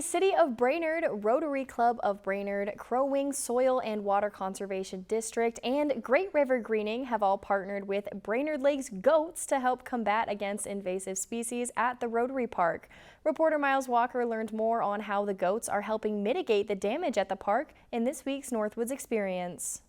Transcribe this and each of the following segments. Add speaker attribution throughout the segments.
Speaker 1: City of Brainerd, Rotary Club of Brainerd, Crow Wing Soil and Water Conservation District, and Great River Greening have all partnered with Brainerd Lakes goats to help combat against invasive species at the Rotary Park. Reporter Miles Walker learned more on how the goats are helping mitigate the damage at the park in this week's Northwoods experience.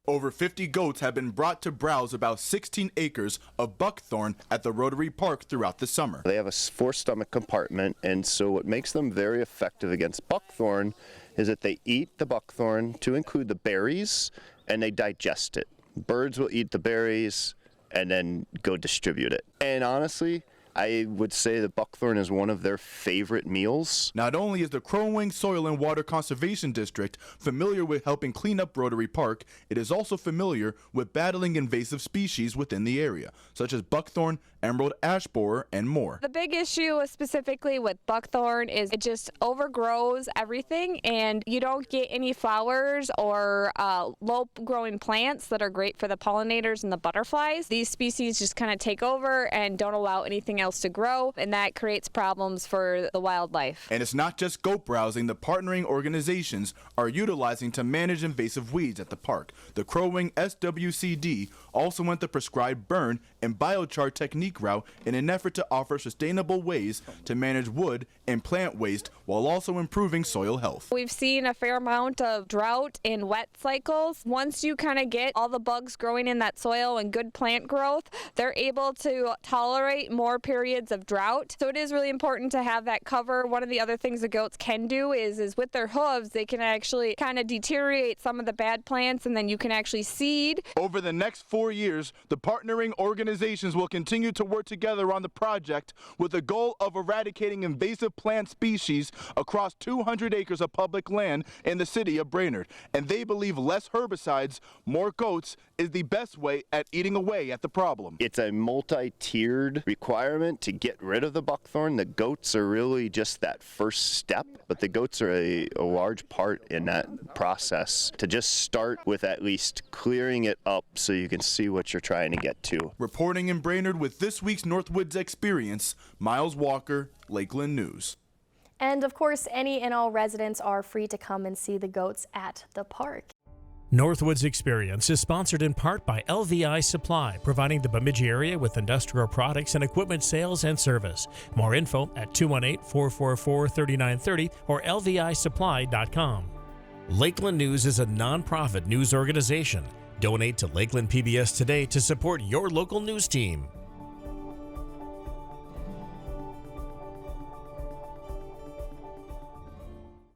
Speaker 2: Over 50 goats have been brought to browse about 16 acres of buckthorn at the Rotary Park throughout the summer.
Speaker 3: They have a four-stomach compartment, and so what makes them very effective against buckthorn is that they eat the buckthorn, to include the berries, and they digest it. Birds will eat the berries and then go distribute it. And honestly, I would say that buckthorn is one of their favorite meals.
Speaker 2: Not only is the Crow Wing Soil and Water Conservation District familiar with helping clean up Rotary Park, it is also familiar with battling invasive species within the area, such as buckthorn, emerald ash borer, and more.
Speaker 4: The big issue specifically with buckthorn is it just overgrows everything, and you don't get any flowers or low-growing plants that are great for the pollinators and the butterflies. These species just kind of take over and don't allow anything else to grow, and that creates problems for the wildlife.
Speaker 2: And it's not just goat browsing the partnering organizations are utilizing to manage invasive weeds at the park. The Crow Wing SWCD also went the prescribed burn and biochar technique route in an effort to offer sustainable ways to manage wood and plant waste while also improving soil health.
Speaker 4: We've seen a fair amount of drought and wet cycles. Once you kind of get all the bugs growing in that soil and good plant growth, they're able to tolerate more periods of drought. So it is really important to have that cover. One of the other things the goats can do is with their hooves, they can actually kind of deteriorate some of the bad plants, and then you can actually seed.
Speaker 2: Over the next 4 years, the partnering organizations will continue to work together on the project with the goal of eradicating invasive plant species across 200 acres of public land in the city of Brainerd. And they believe less herbicides, more goats is the best way at eating away at the problem.
Speaker 3: It's a multi-tiered requirement to get rid of the buckthorn. The goats are really just that first step, but the goats are a large part in that process to just start with at least clearing it up so you can see what you're trying to get to.
Speaker 2: Reporting in Brainerd with this week's Northwoods experience, Miles Walker, Lakeland News.
Speaker 1: And of course, any and all residents are free to come and see the goats at the park.
Speaker 5: Northwoods Experience is sponsored in part by LVI Supply, providing the Bemidji area with industrial products and equipment sales and service. More info at 218-444-3930 or lvisupply.com. Lakeland News is a nonprofit news organization. Donate to Lakeland PBS today to support your local news team.